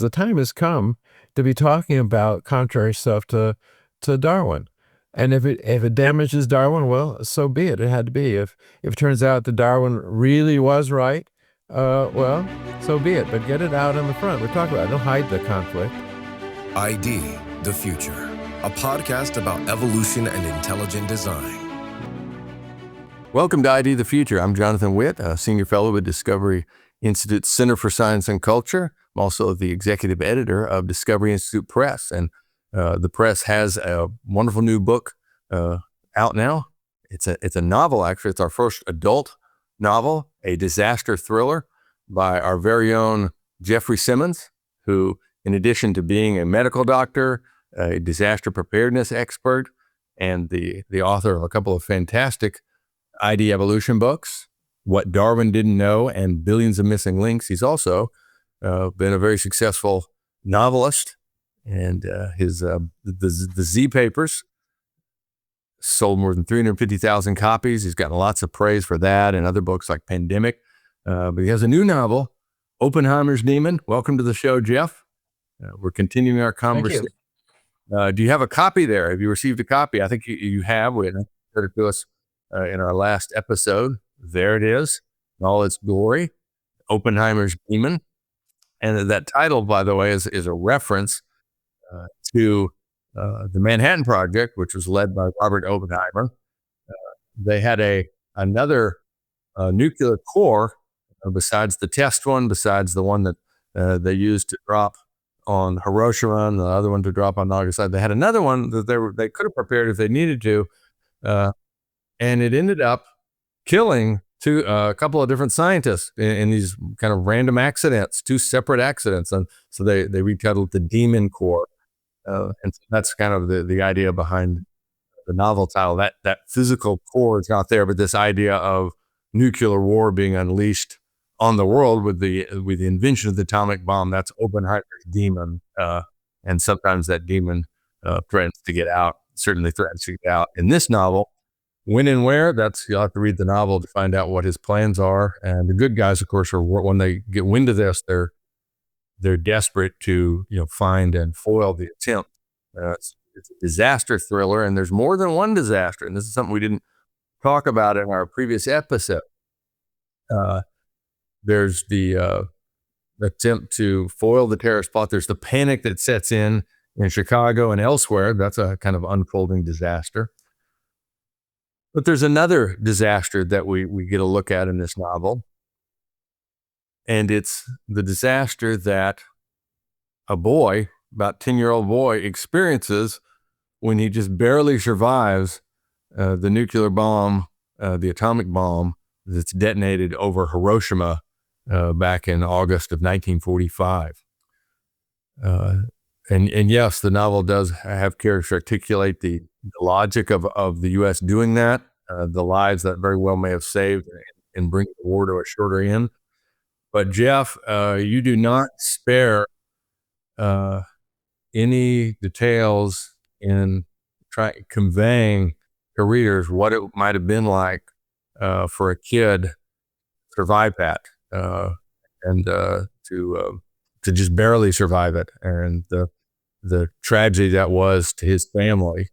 The time has come to be talking about contrary stuff to Darwin. And if it damages Darwin, well, so be it. It had to be. If it turns out that Darwin really was right, well, so be it. But get it out in the front. We're talking about it. Don't hide the conflict. ID, the Future, a podcast about evolution and intelligent design. Welcome to ID, the Future. I'm Jonathan Witt, a senior fellow with Discovery Institute Center for Science and Culture. I'm also the executive editor of Discovery Institute Press, and the press has a wonderful new book out now. It's a novel, actually. It's our first adult novel, a disaster thriller by our very own Geoffrey Simmons, who, in addition to being a medical doctor, a disaster preparedness expert, and the author of a couple of fantastic ID evolution books, What Darwin Didn't Know and Billions of Missing Links. He's also been a very successful novelist, and his the Z Papers sold more than 350,000 copies. He's gotten lots of praise for that and other books like Pandemic. But he has a new novel, Oppenheimer's Demon. Welcome to the show, Jeff. We're continuing our conversation. Do you have a copy there? Have you received a copy? I think you have. We had it to us in our last episode. There it is, in all its glory, Oppenheimer's Demon. And that title, by the way, is a reference to the Manhattan Project, which was led by Robert Oppenheimer. They had another nuclear core besides the test one, besides the one that they used to drop on Hiroshima and the other one to drop on Nagasaki. They had another one that they could have prepared if they needed to, and it ended up killing a couple of different scientists in these kind of random accidents, two separate accidents. And so they retitled the Demon Core. And so that's kind of the idea behind the novel title. That physical core is not there, but this idea of nuclear war being unleashed on the world with the invention of the atomic bomb, that's Oppenheimer's demon. And sometimes that demon threatens to get out, certainly threatens to get out. In this novel, when and where, you'll have to read the novel to find out what his plans are. And the good guys, of course, when they get wind of this, they're desperate to find and foil the attempt. It's a disaster thriller, and there's more than one disaster. And this is something we didn't talk about in our previous episode. There's the attempt to foil the terrorist plot. There's the panic that sets in Chicago and elsewhere. That's a kind of unfolding disaster. But there's another disaster that we get a look at in this novel. And it's the disaster that a boy, about 10-year-old boy, experiences when he just barely survives the nuclear bomb, the atomic bomb that's detonated over Hiroshima back in August of 1945. And yes, the novel does have characters articulate the logic of the U.S. doing that, the lives that very well may have saved and bring the war to a shorter end. But Jeff, you do not spare any details in conveying to readers what it might have been like for a kid to survive that and to just barely survive it, and the tragedy that was to his family.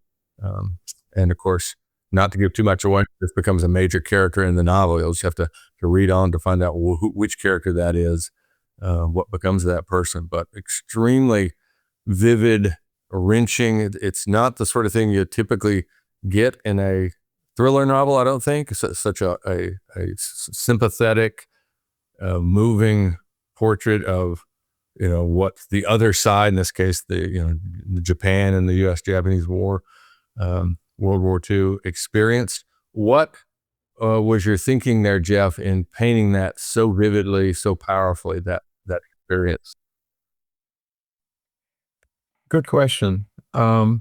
And of course, not to give too much away, this becomes a major character in the novel. You'll just have to read on to find out which character that is, what becomes of that person. But extremely vivid, wrenching. It's not the sort of thing you typically get in a thriller novel, I don't think. It's such a sympathetic, moving portrait of what the other side, in this case, the Japan and the U.S.-Japanese War, World War II, experienced. What was your thinking there, Jeff, in painting that so vividly, so powerfully, that experience? Good question. I'll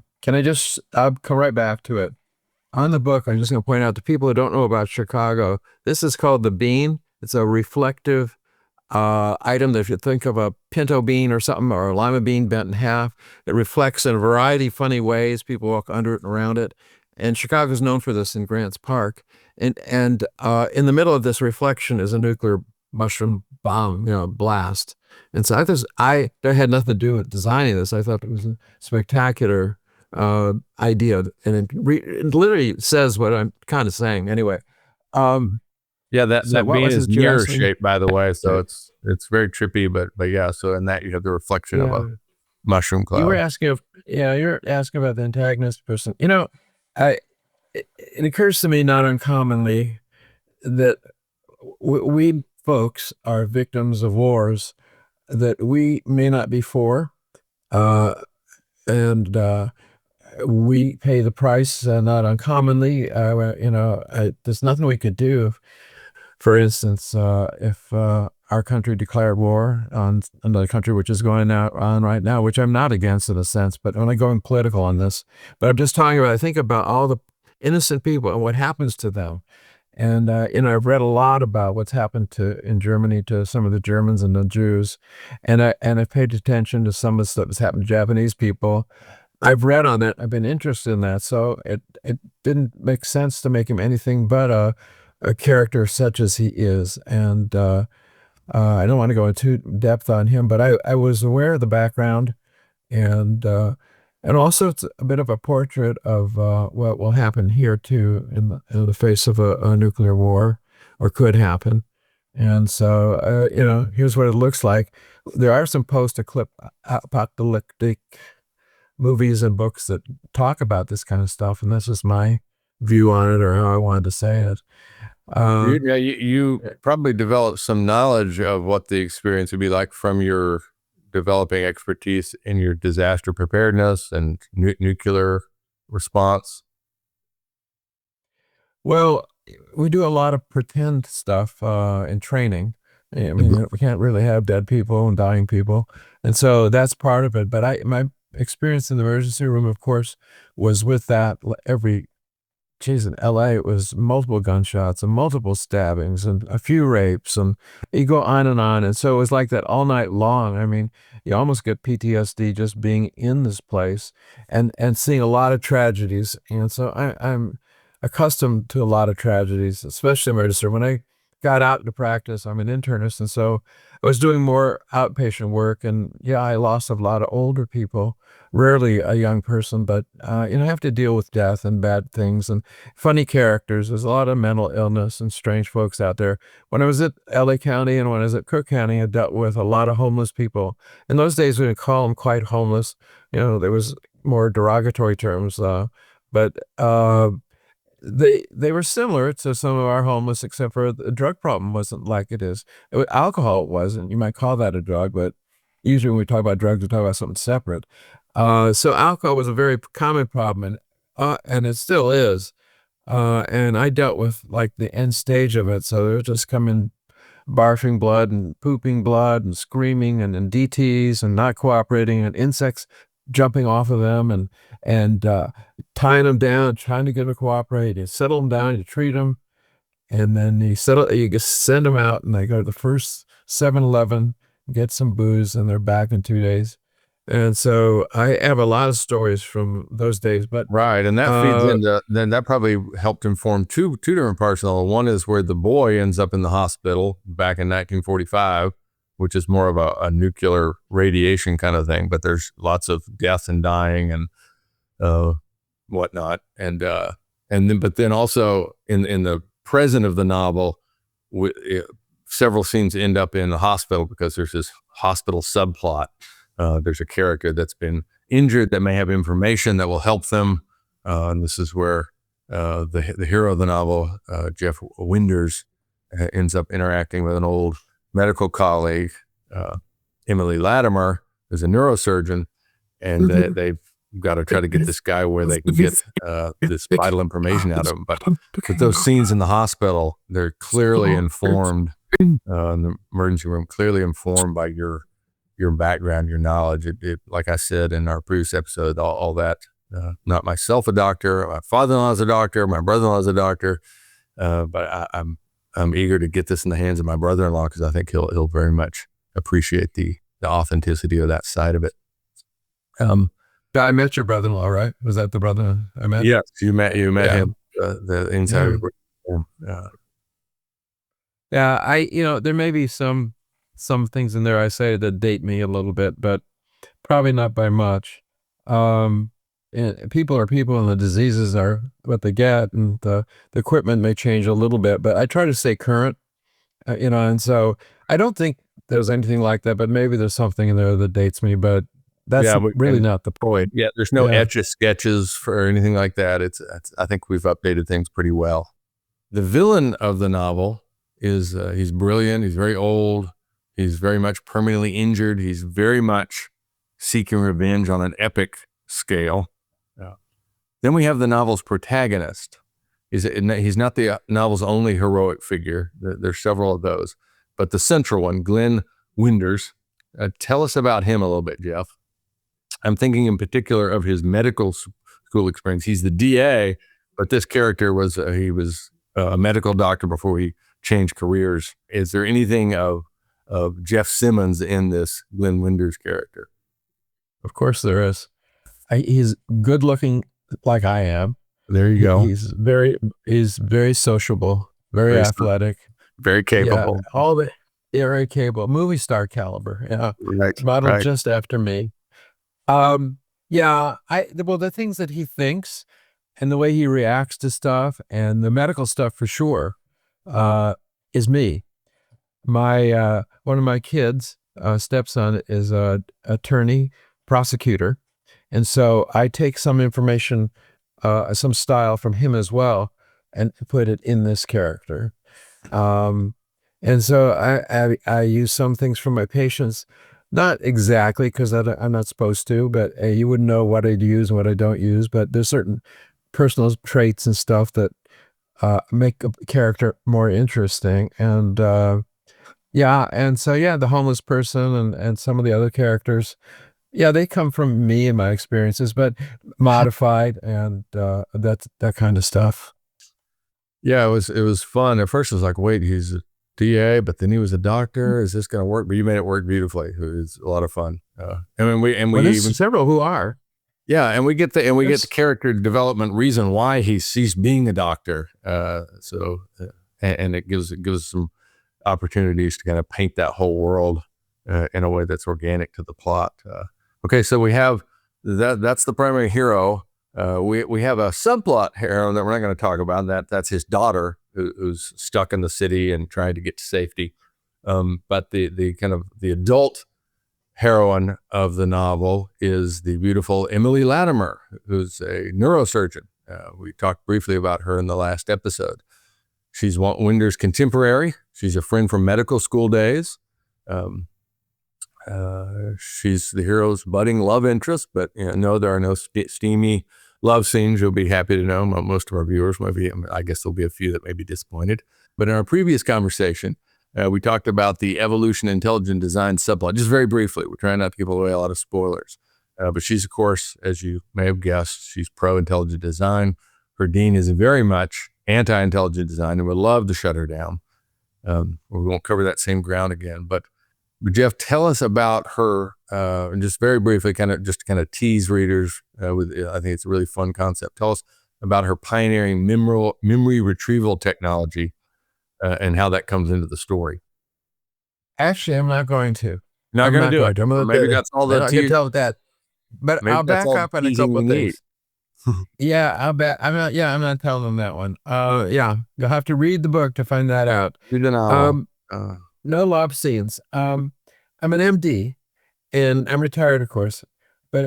come right back to it. On the book, I'm just going to point out to people who don't know about Chicago, this is called the bean. It's a reflective item that if you think of a pinto bean or something, or a lima bean bent in half, it reflects in a variety of funny ways. People walk under it and around it. And Chicago is known for this in Grants Park. And in the middle of this reflection is a nuclear mushroom bomb, blast. And so I that had nothing to do with designing this. I thought it was a spectacular idea, and it literally says what I'm kind of saying. Anyway, Yeah, that so that what bean was is it you mirror asked me? shaped, by the way, so Okay. it's very trippy, but yeah. So in that you have the reflection of a Yeah, mushroom you were cloud. asking if you're asking about the antagonist person. I it occurs to me not uncommonly that we folks are victims of wars that we may not be for, uh, and we pay the price not uncommonly. There's nothing we could do. For instance, if our country declared war on another country, which is going on right now, which I'm not against in a sense, but I'm not going political on this. But I'm just talking about, I think about all the innocent people and what happens to them. And I've read a lot about what's happened in Germany to some of the Germans and the Jews, and I paid attention to some of the stuff that's happened to Japanese people. I've read on it. I've been interested in that, so it didn't make sense to make him anything but a character such as he is. And I don't want to go into depth on him, but I was aware of the background, and also it's a bit of a portrait of what will happen here too in the face of a nuclear war, or could happen. And so here's what it looks like. There are some post-apocalyptic movies and books that talk about this kind of stuff, and that's just my view on it, or how I wanted to say it. Uh, You probably developed some knowledge of what the experience would be like from your developing expertise in your disaster preparedness and nuclear response. well, we do a lot of pretend stuff in training. I mean, we can't really have dead people and dying people, and so that's part of it. But my experience in the emergency room, of course, was with that every geez, in LA, it was multiple gunshots and multiple stabbings and a few rapes, and you go on and on. And so it was like that all night long. I mean, you almost get PTSD just being in this place and seeing a lot of tragedies. And so I'm accustomed to a lot of tragedies, especially emergency room. When I got out into practice, I'm an internist, and so I was doing more outpatient work. And yeah, I lost a lot of older people, rarely a young person, but I have to deal with death and bad things and funny characters. There's a lot of mental illness and strange folks out there. When I was at LA County and when I was at Cook County, I dealt with a lot of homeless people. In those days, we would call them quite homeless. There was more derogatory terms, but they were similar to some of our homeless, except for the drug problem wasn't like it is. Alcohol wasn't. You might call that a drug, but usually when we talk about drugs, we talk about something separate. So alcohol was a very common problem, and it still is. And I dealt with like the end stage of it. So they would just come in barfing blood and pooping blood and screaming and DTs and not cooperating and insects jumping off of them and tying them down, trying to get them to cooperate. You settle them down, you treat them, and then you just send them out, and they go to the first 7-Eleven, get some booze, and they're back in 2 days. And so I have a lot of stories from those days, but Right, and that feeds into then that probably helped inform two different parts of it. One is where the boy ends up in the hospital back in 1945, which is more of a nuclear radiation kind of thing, but there's lots of death and dying and whatnot, but then also in the present of the novel, several scenes end up in the hospital because there's this hospital subplot. There's a character that's been injured that may have information that will help them. And this is where the hero of the novel, Jeff Winders, ends up interacting with an old medical colleague, Emily Latimer, who's a neurosurgeon, and they've got to try to get this guy where they can get this vital information out of him. But those scenes in the hospital, they're clearly informed, in the emergency room, clearly informed by your background, your knowledge. Like I said in our previous episode, all that, not myself a doctor, my father-in-law is a doctor, my brother-in-law is a doctor, but I'm eager to get this in the hands of my brother-in-law because I think he'll very much appreciate the authenticity of that side of it. I met your brother-in-law, right? Was that the brother I met? Yes, you met him, the inside. Yeah. Yeah, there may be some things in there I say that date me a little bit, but probably not by much. Um, and people are people, and the diseases are what they get, and the equipment may change a little bit, but I try to stay current, and so I don't think there's anything like that, but maybe there's something in there that dates me, but that's Yeah, really not the point. yeah, there's no Yeah. etch a sketches for anything like that. It's I think we've updated things pretty well. The villain of the novel is he's brilliant. He's very old. He's very much permanently injured. He's very much seeking revenge on an epic scale. Yeah. Then we have the novel's protagonist. He's not the novel's only heroic figure. There's several of those, but the central one, Glenn Winders. Tell us about him a little bit, Jeff. I'm thinking in particular of his medical school experience. He's the DA, but this character he was a medical doctor before he changed careers. Is there anything of Geoff Simmons in this Glenn Winders character? Of course there is. He's good looking like I am. There you go. He's very sociable, very athletic, very capable. Yeah, very capable, movie star caliber. Yeah, Right, modeled right. just after me. Yeah, the things that he thinks and the way he reacts to stuff and the medical stuff for sure, is me. One of my kids, stepson, is a attorney, prosecutor, and so I take some information, some style from him as well, and put it in this character. And so I use some things from my patients, not exactly because I'm not supposed to, but you wouldn't know what I'd use and what I don't use. But there's certain personal traits and stuff that make a character more interesting. And the homeless person and some of the other characters, yeah, they come from me and my experiences, but modified and that kind of stuff. Yeah, it was fun. At first, it was like, wait, he's a DA, but then he was a doctor. Is this going to work? But you made it work beautifully. It was a lot of fun. There's several who are. Yeah, and we get the character development reason why he ceased being a doctor. And it gives some opportunities to kind of paint that whole world in a way that's organic to the plot. Okay, so we have that's the primary hero. We have a subplot hero that we're not going to talk about. That's his daughter who's stuck in the city and trying to get to safety. But the kind of the adult heroine of the novel is the beautiful Emily Latimer, who's a neurosurgeon. We talked briefly about her in the last episode. She's Winder's contemporary. She's a friend from medical school days. She's the hero's budding love interest, but no, there are no steamy love scenes. You'll be happy to know. Most of our viewers I guess there'll be a few that may be disappointed. But in our previous conversation, we talked about the evolution intelligent design subplot, just very briefly. We're trying not to give away a lot of spoilers. But she's, of course, as you may have guessed, she's pro-intelligent design. Her dean is very much anti-intelligent design and would love to shut her down. We won't cover that same ground again. But Jeff, tell us about her, and just very briefly, kind of tease readers with. I think it's a really fun concept. Tell us about her pioneering memory retrieval technology and how that comes into the story. Actually, I'm not going to. Not going to do it. Maybe that's all the I can tell that. But I'll back up on a couple of things. Yeah, I'll bet. I'm not telling them that one. Yeah, you'll have to read the book to find that out. Read the novel. No love scenes. I'm an MD, and I'm retired, of course. But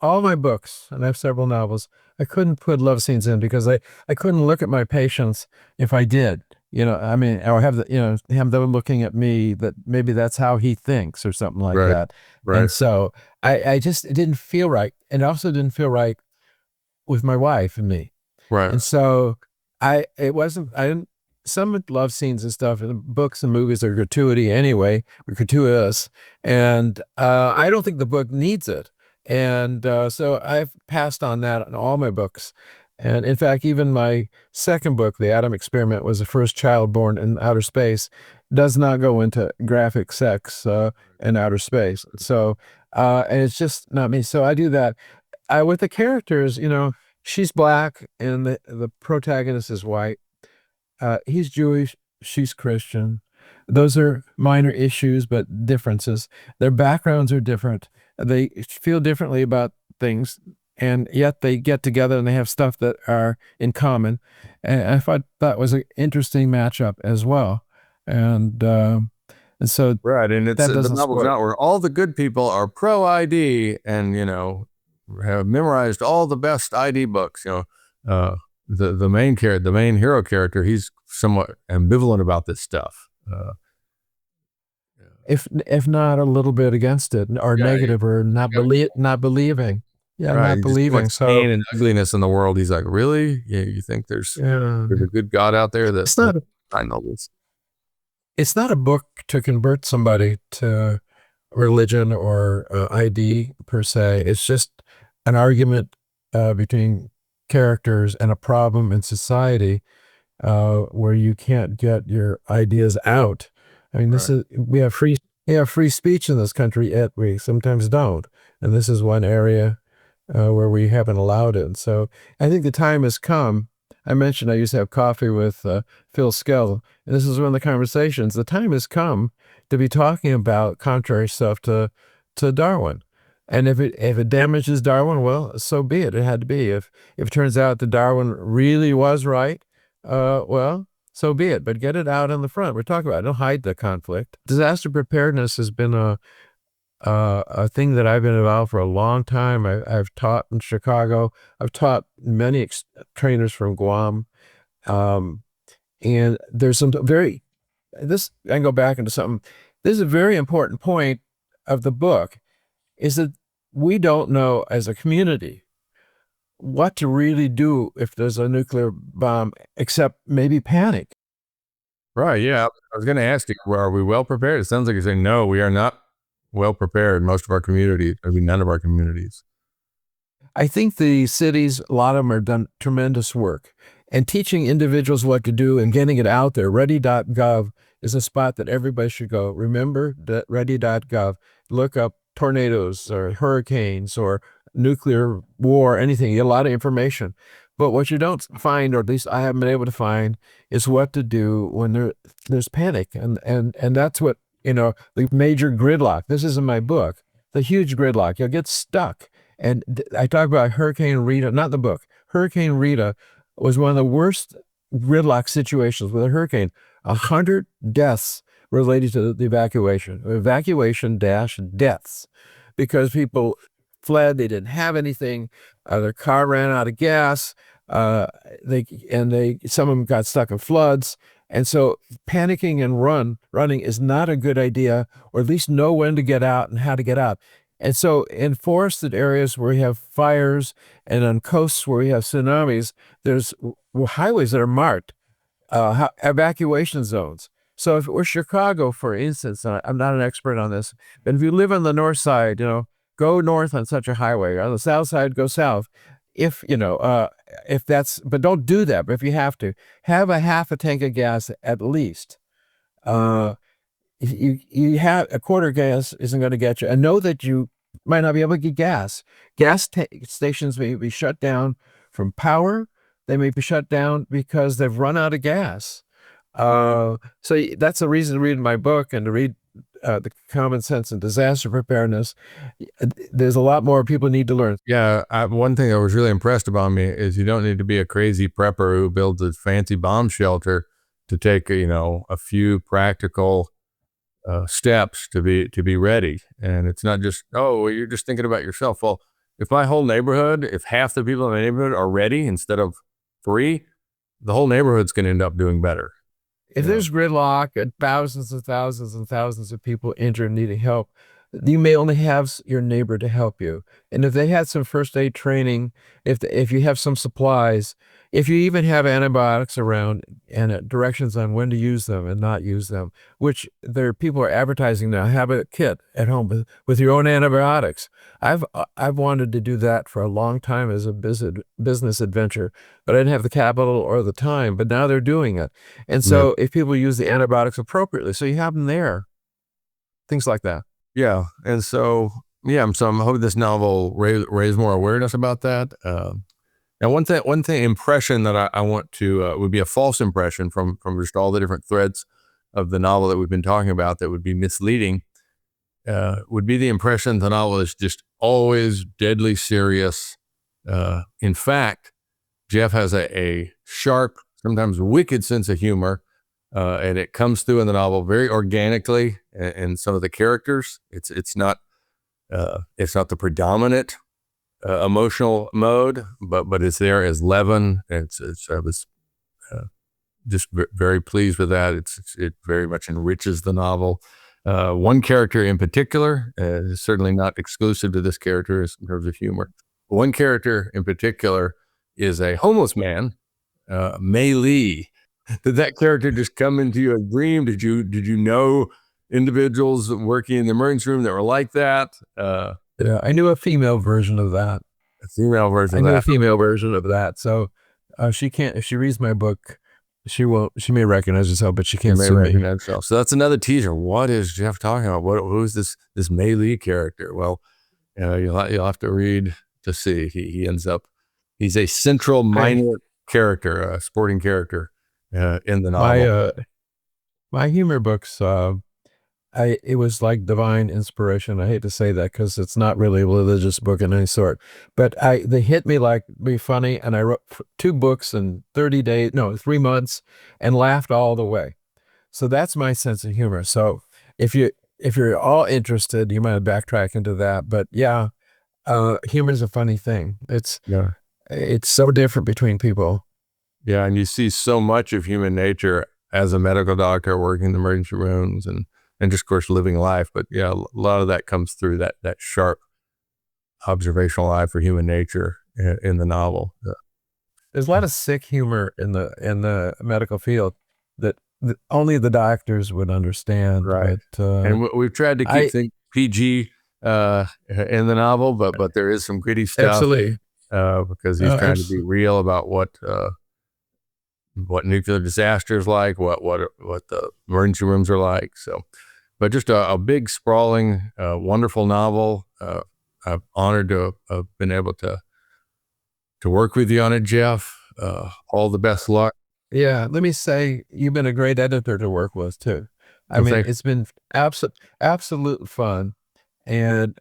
all my books, and I have several novels, I couldn't put love scenes in because I couldn't look at my patients if I did. I mean, or have have them looking at me that maybe that's how he thinks or something like that. Right. And so it didn't feel right, and it also didn't feel right with my wife and me. Right. And so some love scenes and stuff in books and movies are gratuity anyway, or gratuitous. And I don't think the book needs it. And so I've passed on that in all my books. And in fact, even my second book, The Atom Experiment, was the first child born in outer space, does not go into graphic sex in outer space. So, and it's just not me. So I do that. With the characters, she's black and the protagonist is white. He's Jewish. she's Christian. Those are minor issues, but differences. Their backgrounds are different. They feel differently about things, and yet they get together and they have stuff that are in common. And I thought that was an interesting matchup as well. And so Right, and it's that the doesn't novel's spoil. not where all the good people are pro ID and have memorized all the best ID books. The main the main hero character, he's somewhat ambivalent about this stuff. If not a little bit against it, or Yeah, negative, or not believing. Yeah, right. not There's too believing. much So pain and ugliness in the world. He's like, really? Yeah, you think yeah, there's a good God out there that it's not I know this? it's not a book to convert somebody to religion or ID per se. It's just an argument between characters and a problem in society where you can't get your ideas out. I mean, Right. we have free speech in this country, yet we sometimes don't, and this is one area where we haven't allowed it. And so I think the time has come. I mentioned I used to have coffee with Phil Skell, and this is one of the conversations. The time has come to be talking about contrary stuff to Darwin. And if it damages Darwin, well, so be it. It had to be. If it turns out that Darwin really was right, well, so be it. But get it out in the front. We're talking about it. Don't hide the conflict. Disaster preparedness has been a thing that I've been involved for a long time. I've taught in Chicago. I've taught many trainers from Guam. Um, and there's some this, I can go back into something. This is a very important point of the book, is that we don't know as a community what to really do if there's a nuclear bomb, except maybe panic. Right. Yeah. I was going to ask you, are we well prepared? It sounds like you're saying, no, we are not well prepared. Most of our communities, I mean, none of our communities. I think the cities, a lot of them, are done tremendous work. And teaching individuals what to do and getting it out there. Ready.gov is a spot that everybody should go. Remember that ready.gov. Look up tornadoes or hurricanes or nuclear war, anything. You get a lot of information. But what you don't find, or at least I haven't been able to find, is what to do when there's panic. And that's what, the major gridlock. This is in my book. The huge gridlock. You'll get stuck. And I talk about Hurricane Rita, not the book. Hurricane Rita was one of the worst gridlock situations with a hurricane. 100 deaths related to the evacuation. Evacuation dash deaths, because people fled. They didn't have anything. Their car ran out of gas. Some of them got stuck in floods. And so panicking and running is not a good idea, or at least know when to get out and how to get out. And so in forested areas where we have fires and on coasts where we have tsunamis, there's highways that are marked evacuation zones. So if it were Chicago, for instance, and I'm not an expert on this, but if you live on the north side, go north on such a highway. On the south side, go south. If that's, but don't do that. But if you have to, have a half a tank of gas at least. You have a quarter gas isn't going to get you, and know that you might not be able to get gas. Stations may be shut down from power. They may be shut down because they've run out of gas. So that's the reason to read my book and to read the Common Sense and Disaster Preparedness. There's a lot more people need to learn. Yeah. One thing that was really impressed about me is you don't need to be a crazy prepper who builds a fancy bomb shelter to take, a few practical steps to be ready. And it's not just, oh, you're just thinking about yourself. Well, if my whole neighborhood, if half the people in my neighborhood are ready instead of free, the whole neighborhood's going to end up doing better. If there's gridlock and thousands and thousands and thousands of people injured and needing help, you may only have your neighbor to help you. And if they had some first aid training, if you have some supplies, if you even have antibiotics around and directions on when to use them and not use them, which people are advertising now, have a kit at home with your own antibiotics. I've wanted to do that for a long time as a business adventure, but I didn't have the capital or the time, but now they're doing it. And so if people use the antibiotics appropriately, so you have them there, things like that. Yeah. And so, so I'm hoping this novel raise more awareness about that. Now, one thing impression that I want to would be a false impression from just all the different threads of the novel that we've been talking about that would be misleading, would be the impression the novel is just always deadly serious. In fact, Jeff has a sharp, sometimes wicked sense of humor, and it comes through in the novel very organically in some of the characters. It's not the predominant emotional mode, but it's there as leaven. I was just very pleased with that. It very much enriches the novel. One character in particular is certainly not exclusive to this character in terms of humor. One character in particular is a homeless man, Mei Lee. Did that character just come into your dream? Did you know individuals working in the emergency room that were like that? Yeah, I knew a female version of that. A female version I of knew a that. female version of that. So she can't. If she reads my book, she won't. She may recognize herself, but she can't May sue me. recognize herself. So that's another teaser. What is Jeff talking about? Who is this Mei Lee character? Well, you'll have to read to see. He ends up. He's a central minor character, a sporting character in the novel. My humor books. It was like divine inspiration. I hate to say that because it's not really a religious book in any sort, but they hit me like be funny, and I wrote 2 books in 3 months, and laughed all the way. So that's my sense of humor. So if you're all interested, you might backtrack into that. But yeah, humor is a funny thing. It's so different between people. Yeah, and you see so much of human nature as a medical doctor working in the emergency rooms and just, of course, living life. But yeah, a lot of that comes through that sharp observational eye for human nature in the novel. There's a lot of sick humor in the medical field that only the doctors would understand. Right. But, and we've tried to keep things PG in the novel, but there is some gritty stuff. Absolutely. Because he's trying to be real about what nuclear disaster is like, what the emergency rooms are like. So, but just a big, sprawling, wonderful novel. I'm honored to have been able to work with you on it, Jeff. All the best luck. Yeah, let me say you've been a great editor to work with too. I mean, it's been absolute fun, and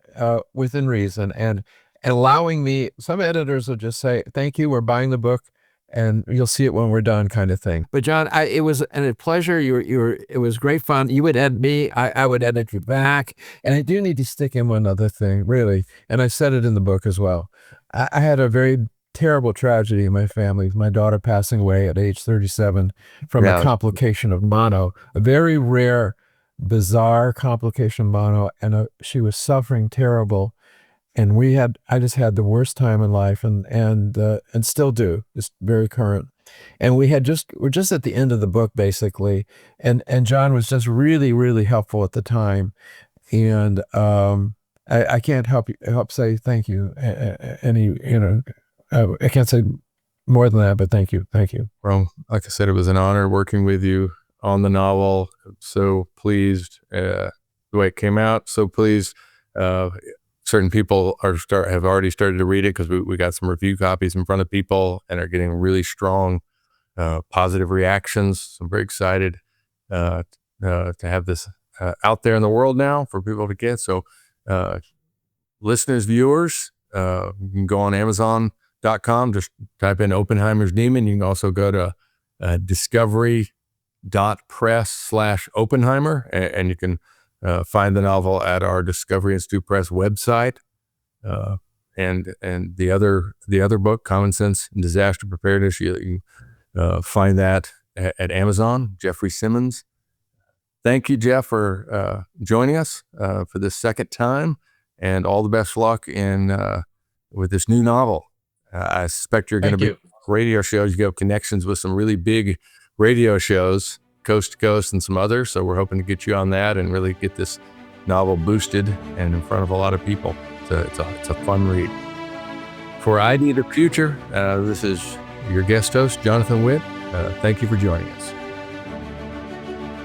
within reason, and allowing me. Some editors will just say, "Thank you, we're buying the book, and you'll see it when we're done," kind of thing. But John, it was a pleasure. It was great fun. You would edit me, I would edit you back, and I do need to stick in one other thing, really, and I said it in the book as well. I had a very terrible tragedy in my family. My daughter passing away at age 37 from a complication of mono, a very rare, bizarre complication of mono, and she was suffering terrible. And I just had the worst time in life, and still do. It's very current. And we're just at the end of the book basically, and John was just really, really helpful at the time, and I can't help say thank you. I can't say more than that, but thank you. Well, like I said, it was an honor working with you on the novel. So pleased the way it came out. So pleased. Certain people have already started to read it because we got some review copies in front of people and are getting really strong positive reactions. So I'm very excited to have this out there in the world now for people to get. So listeners, viewers, you can go on Amazon.com, just type in Oppenheimer's Demon. You can also go to discovery.press/Oppenheimer, and you can find the novel at our Discovery Institute Press website, and the other book, Common Sense in Disaster Preparedness. You find that at Amazon. Geoffrey Simmons. Thank you, Jeff, for joining us for this second time, and all the best luck with this new novel. I suspect you're going to be radio shows. You have connections with some really big radio shows, coast to coast, and some others. So we're hoping to get you on that and really get this novel boosted and in front of a lot of people. It's a fun read. For ID the Future, this is your guest host, Jonathan Witt. Thank you for joining us.